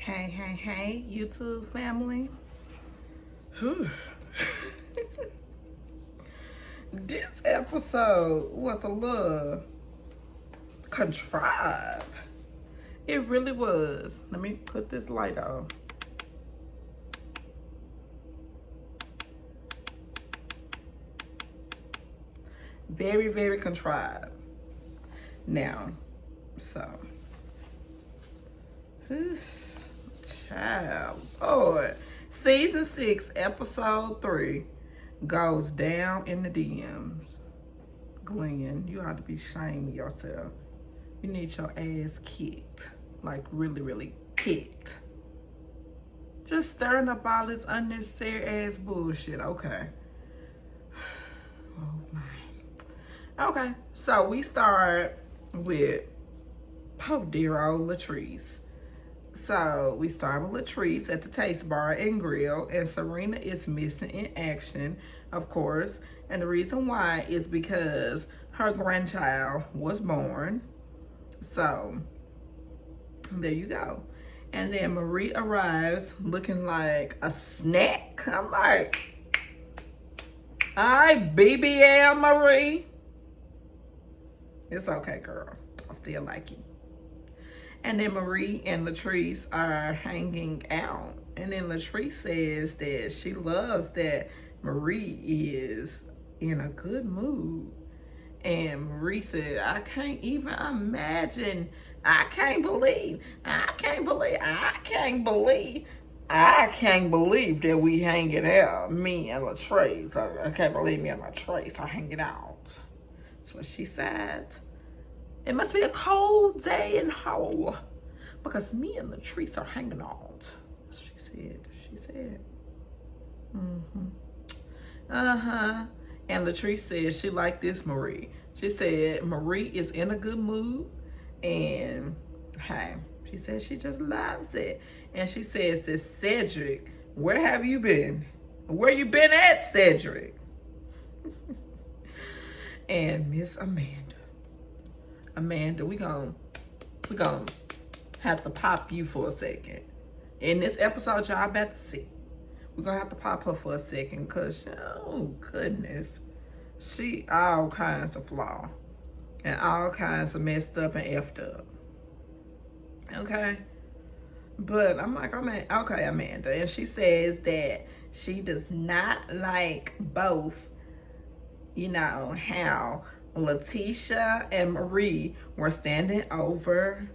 Hey, YouTube family. Whew. This episode was a little contrived. It really was. Let me put this light on. Very, very contrived. Now, so. Child. Boy. Season 6, episode 3 goes down in the DMs. Glenn, you ought to be shaming yourself. You need your ass kicked. Like, really, really kicked. Just stirring up all this unnecessary ass bullshit. Okay. Oh, my. Okay. So, we start with dear old Latrice. So we start with Latrice at the Taste Bar and Grill, and Serena is missing in action, of course. And the reason why is because her grandchild was born. So there you go. And then Marie arrives looking like a snack. I'm like, hi, BBL Marie. It's okay, girl. I still like you. And then Marie and Latrice are hanging out. And then Latrice says that she loves that Marie is in a good mood. And Marie said, I can't even imagine. I can't believe that we hanging out. Me and Latrice. I can't believe me and Latrice are hanging out. That's what she said. It must be a cold day in hell because me and Latrice are hanging out. She said. And Latrice said she liked this Marie. She said Marie is in a good mood. And, hey, she said she just loves it. And she says that Cedric, where have you been? Where you been at, Cedric? And Miss Amanda, we gon' have to pop you for a second. In this episode, y'all about to see. We're gonna have to pop her for a second, cause oh goodness, she all kinds of flaw and all kinds of messed up and effed up. Okay, but I'm like, okay, Amanda, and she says that she does not like both. You know how Letitia and Marie were standing over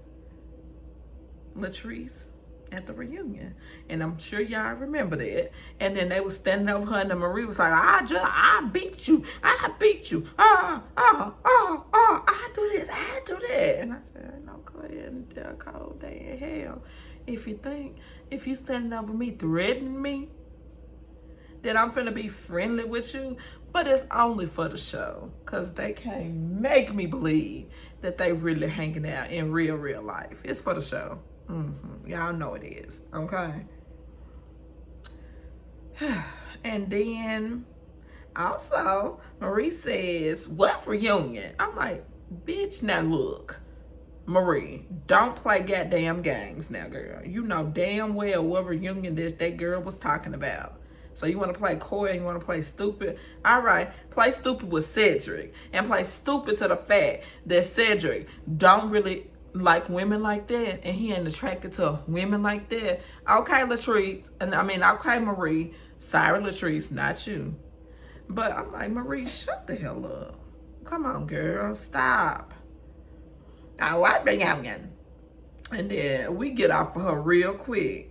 Latrice at the reunion. And I'm sure y'all remember that. And then they were standing over her and Marie was like, I beat you. I do this. And I said, no, go ahead and tell cold day in hell. If you standing over me, threatening me, that I'm finna be friendly with you, but it's only for the show, because they can't make me believe that they really hanging out in real life. It's for the show. Y'all know it is, okay? And then, also, Marie says, what reunion? I'm like, bitch, now look. Marie, don't play goddamn games now, girl. You know damn well what reunion that girl was talking about. So you want to play coy and you want to play stupid? All right, play stupid with Cedric. And play stupid to the fact that Cedric don't really like women like that. And he ain't attracted to women like that. Okay, Latrice. Okay, Marie. Sorry, Latrice, not you. But I'm like, Marie, shut the hell up. Come on, girl. Stop. Oh, I been youngin'. And then we get off of her real quick.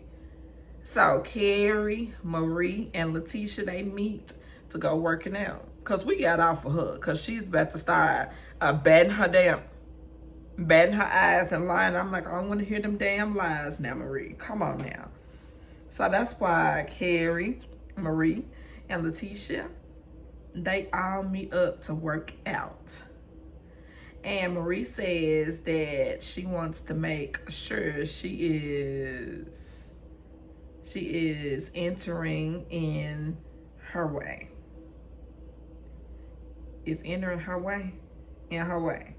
So Carrie, Marie, and Letitia, they meet to go working out. Because we got off of her. Because she's about to start batting her eyes and lying. I'm like, I don't want to hear them damn lies now, Marie. Come on now. So that's why Carrie, Marie, and Letitia, they all meet up to work out. And Marie says that she wants to make sure she is entering in her way. Is entering her way? In her way.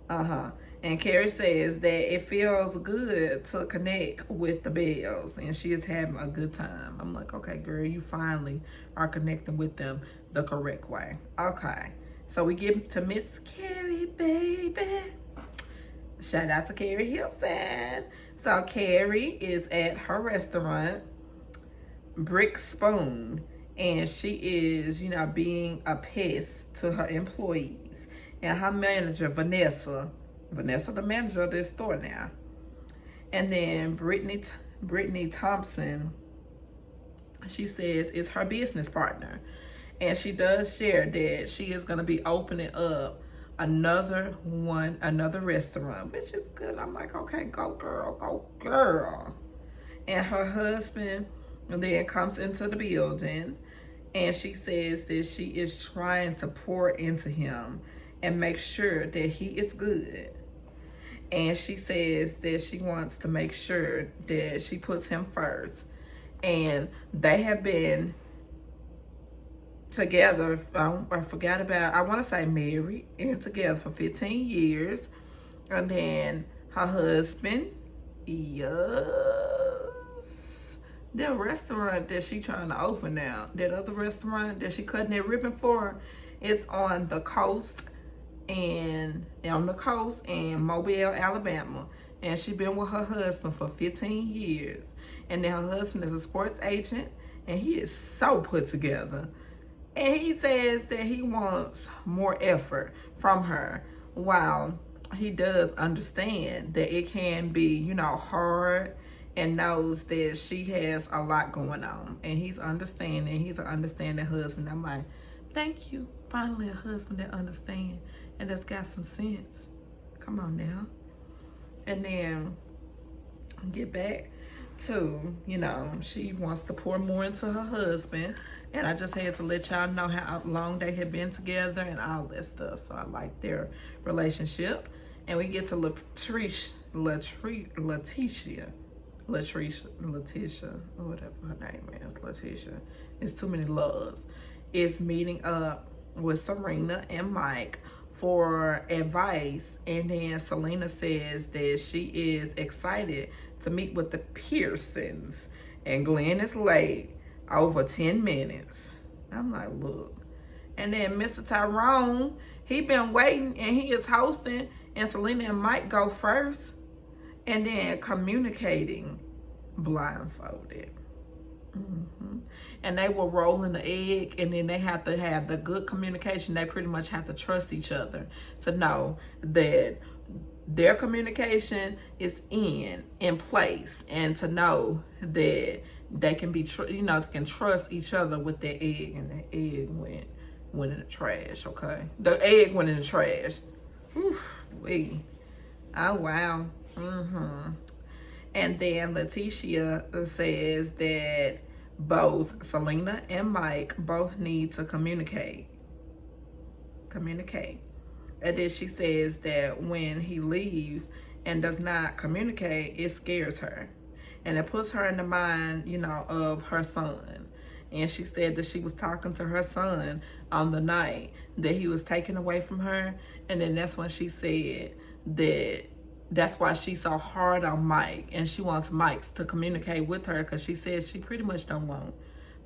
And Carrie says that it feels good to connect with the Bells, and she is having a good time. I'm like, okay, girl, you finally are connecting with them the correct way. Okay, so we get to Miss Carrie, baby. Shout out to Carrie Hilson. So Carrie is at her restaurant, Brick Spoon, and she is, being a pest to her employees. And her manager, Vanessa, the manager of this store now. And then Brittany Thompson, she says is her business partner. And she does share that she is going to be opening up another restaurant, which is good. I'm like, okay, go girl. And her husband then comes into the building, and she says that she is trying to pour into him and make sure that he is good. And she says that she wants to make sure that she puts him first. And they have been together, I want to say married and together for 15 years. And then her husband, yes, that restaurant that she trying to open now, that other restaurant that she cutting that ribbon for, it's on the coast and Mobile, Alabama. And she been with her husband for 15 years. And then her husband is a sports agent, and he is so put together. And he says that he wants more effort from her, while he does understand that it can be, hard, and knows that she has a lot going on. And he's understanding. He's an understanding husband. I'm like, thank you. Finally, a husband that understands and that's got some sense. Come on now. And then get back to, she wants to pour more into her husband. And I just had to let y'all know how long they had been together and all that stuff. So I like their relationship. And we get to Letitia, or whatever her name is, Letitia. It's too many loves. Is meeting up with Serena and Mike for advice. And then Selena says that she is excited to meet with the Pearsons. And Glenn is late over 10 minutes. I'm like, look. And then Mr. Tyrone, he been waiting and he is hosting, and Selena and Mike go first, and then communicating blindfolded. And they were rolling the egg, and then they have to have the good communication. They pretty much have to trust each other to know that their communication is in place, and to know that they can be, can trust each other with their egg. And the egg went in the trash. Okay, the egg went in the trash. Whew, oh wow. And then Letitia says that both Selena and Mike both need to communicate. And then she says that when he leaves and does not communicate, it scares her. And it puts her in the mind, of her son. And she said that she was talking to her son on the night that he was taken away from her. And then that's when she said that that's why she's so hard on Mike. And she wants Mike to communicate with her, because she says she pretty much don't want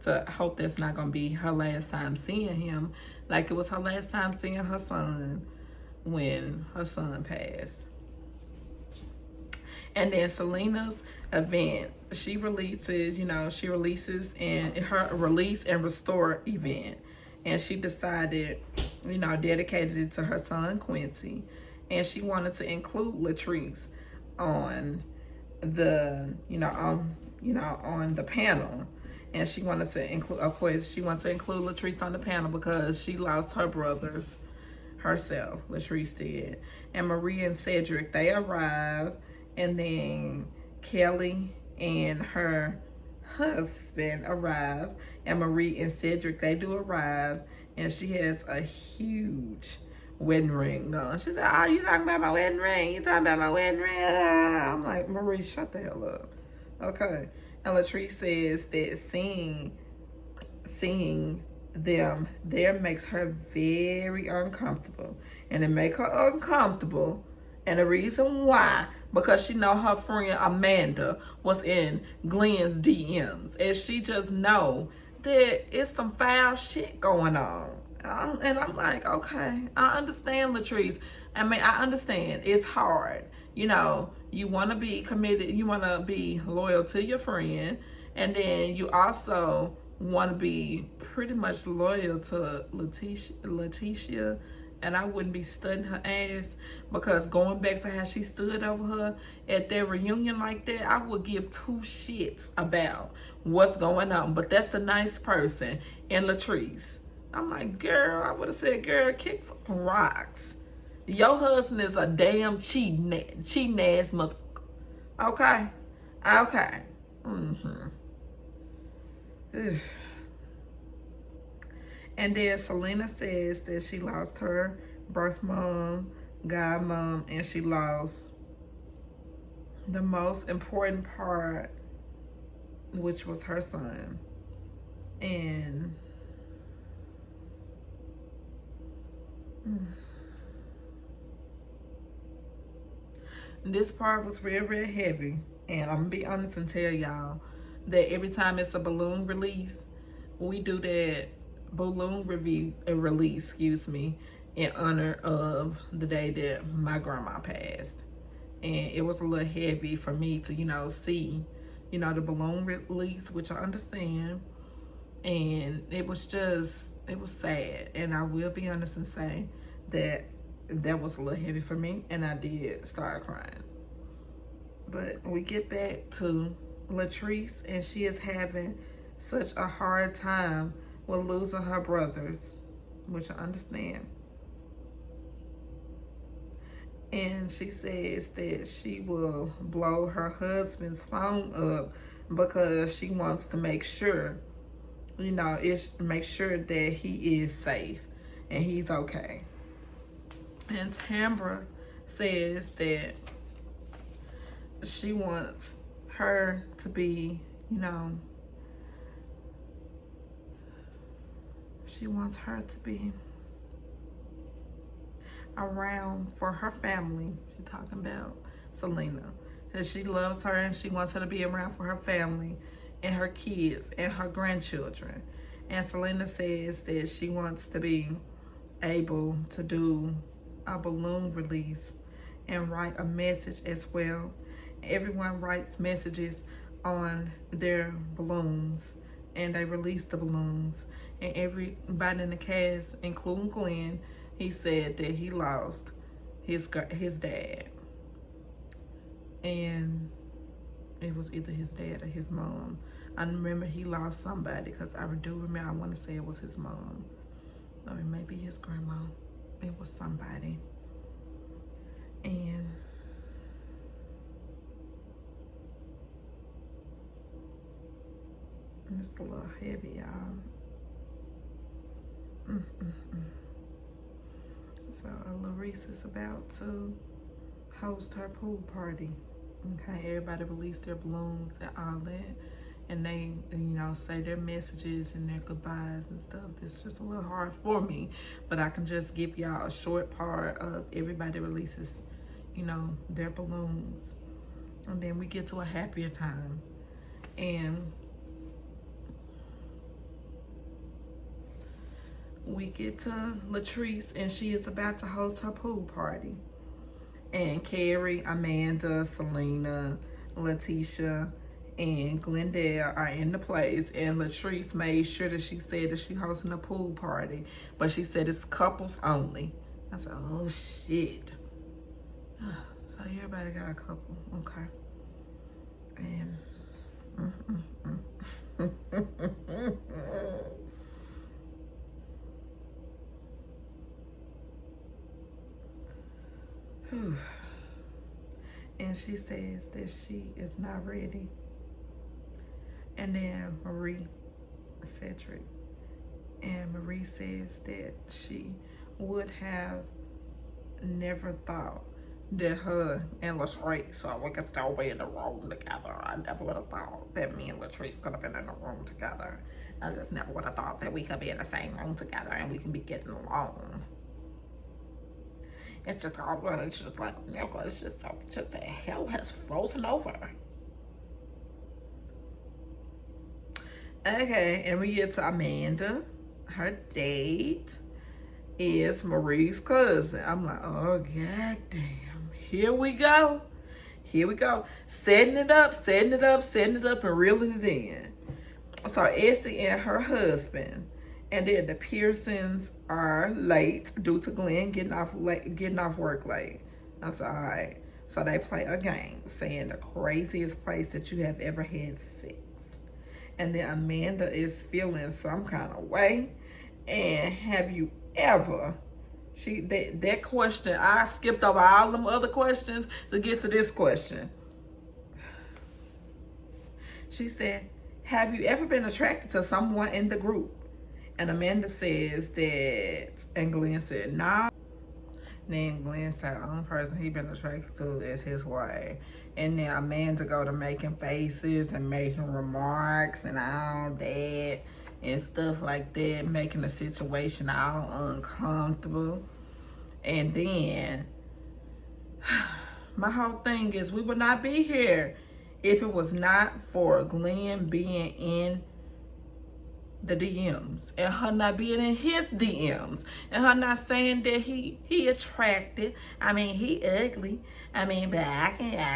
to, hope that's not going to be her last time seeing him, like it was her last time seeing her son when her son passed. And then Selena's event, she releases in her release and restore event. And she decided, dedicated it to her son, Quincy. And she wanted to include Latrice on the, on the panel. And she wanted to include, of course, Latrice on the panel because she lost her brothers herself. Latrice did. And Marie and Cedric, they arrive. And then Kelly and her husband arrive. And Marie and Cedric, they do arrive. And she has a huge wedding ring on. She said, oh, you talking about my wedding ring? You talking about my wedding ring? I'm like, Marie, shut the hell up. Okay. And Latrice says that seeing them there makes her very uncomfortable. And it make her uncomfortable And the reason why, because she know her friend Amanda was in Glenn's DMs. And she just know that it's some foul shit going on. And I'm like, okay, I understand, Latrice. I mean, I understand. It's hard. You know, you want to be committed. You want to be loyal to your friend. And then you also want to be pretty much loyal to Letitia. And I wouldn't be studying her ass, because going back to how she stood over her at their reunion like that, I would give two shits about what's going on. But that's a nice person in Latrice. I'm like, girl, I would have said, girl, kick fucking rocks. Your husband is a damn cheating ass motherfucker. Okay? Okay. And then Selena says that she lost her birth mom, godmom, and she lost the most important part, which was her son. And this part was real, real heavy. And I'm gonna be honest and tell y'all that every time it's a balloon release, we do that balloon release, in honor of the day that my grandma passed. And it was a little heavy for me to, see, the balloon release, which I understand. And it was sad. And I will be honest and say that was a little heavy for me, and I did start crying. But we get back to Latrice, and she is having such a hard time with losing her brothers, which I understand. And she says that she will blow her husband's phone up because she wants to make sure, make sure that he is safe and he's okay. And Tambra says that she wants her to be, she wants her to be around for her family. She's talking about Selena. And she loves her, and she wants her to be around for her family and her kids and her grandchildren. And Selena says that she wants to be able to do a balloon release and write a message as well. Everyone writes messages on their balloons, and they release the balloons. And everybody in the cast, including Glenn, he said that he lost his dad. And it was either his dad or his mom. I remember he lost somebody, because I do remember, I want to say it was his mom. Or it may be his grandma. It was somebody. And it's a little heavy, y'all. So Larissa is about to host her pool party. Okay, everybody released their balloons and all that. And they, say their messages and their goodbyes and stuff. It's just a little hard for me. But I can just give y'all a short part of everybody releases, their balloons. And then we get to a happier time. And we get to Latrice, and she is about to host her pool party. And Carrie, Amanda, Selena, Letitia, and Glendale are in the place. And Latrice made sure that she said that she hosting a pool party, but she said it's couples only. I said, oh shit. So everybody got a couple, okay. And and she says that she is not ready. And then Marie Cedric. And Marie says that she would have never thought that her and Latrice, so we could still be in the room together. I never would have thought that me and Latrice could have been in the room together. I just never would have thought that we could be in the same room together and we can be getting along. It's just all, it's just like, it's just the hell has frozen over. Okay, and we get to Amanda. Her date is Marie's cousin. I'm like, oh, goddamn. Here we go. Here we go. Setting it up, and reeling it in. So Essie and her husband, and then the Pearsons are late due to Glenn getting off work late. I said, all right. So they play a game saying the craziest place that you have ever had sex. And then Amanda is feeling some kind of way. And have you ever? That question, I skipped over all them other questions to get to this question. She said, have you ever been attracted to someone in the group? And Amanda says that, and Glenn said, no. Then Glenn said the only person he been attracted to is his wife. And then Amanda go to making faces and making remarks and all that and stuff like that, making the situation all uncomfortable. And then my whole thing is we would not be here if it was not for Glenn being in the DMs and her not being in his DMs and her not saying that he attracted. I mean, he ugly. I mean, but I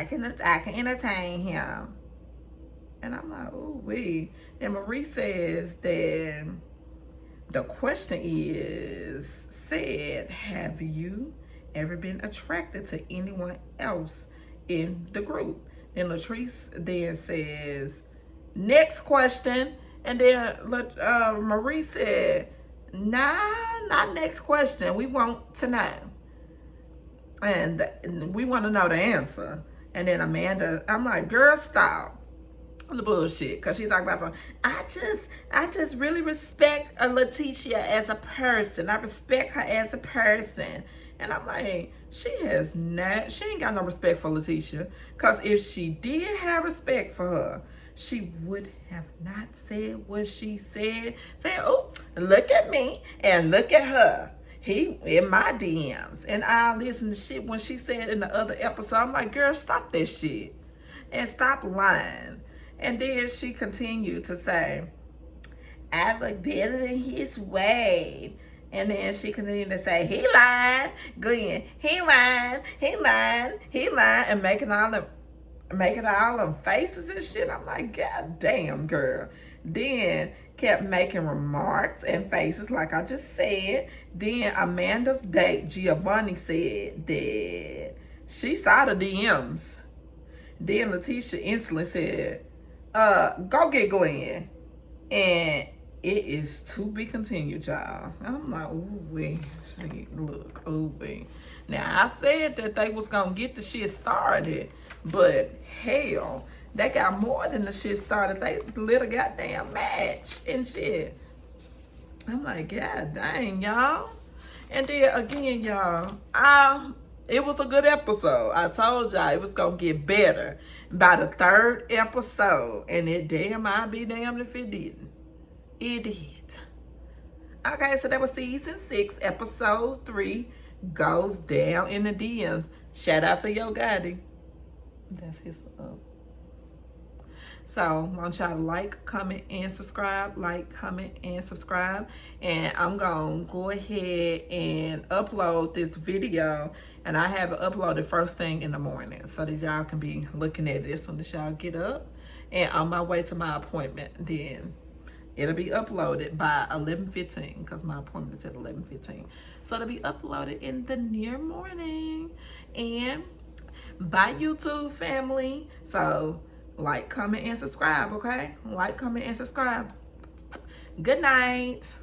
can entertain him. And I'm like, ooh wee. And Marie says that the question is said, have you ever been attracted to anyone else in the group? And Latrice then says, next question. And then Marie said, nah, not next question. We want to know. And we want to know the answer. And then Amanda, I'm like, girl, stop the bullshit. Because she's talking about something. I just really respect Letitia as a person. I respect her as a person. And I'm like, she ain't got no respect for Letitia. Because if she did have respect for her, she would have not said what she said. Saying, oh, look at me and look at her. He in my DMs. And I listen to shit when she said in the other episode. I'm like, girl, stop that shit. And stop lying. And then she continued to say, I look better than his Wade. And then she continued to say, he lied. Glenn, he lied. And making all them faces and shit. I'm like, God damn, girl. Then kept making remarks and faces like I just said. Then Amanda's date, Giovanni, said that she saw the DMs. Then Letitia instantly said, go get Glenn. And it is to be continued, y'all. I'm like, ooh wee. Look, ooh wee. Now, I said that they was going to get the shit started. But hell, they got more than the shit started. They lit a goddamn match and shit. I'm like, God dang, y'all. And then again, y'all, it was a good episode. I told y'all it was gonna get better by the third episode. And I'd be damned if it didn't. It did. Okay, so that was season 6, episode 3, goes down in the DMs. Shout out to Yo Gotti. That's his So I want y'all to like, comment, and subscribe. Like, comment, and subscribe. And I'm going to go ahead and upload this video. And I have it uploaded first thing in the morning so that y'all can be looking at it as soon as y'all get up. And on my way to my appointment, then it'll be uploaded by 11:15 because my appointment is at 11:15. So it'll be uploaded in the near morning. And bye, YouTube family. So like, comment, and subscribe, okay? Like, comment, and subscribe. Good night.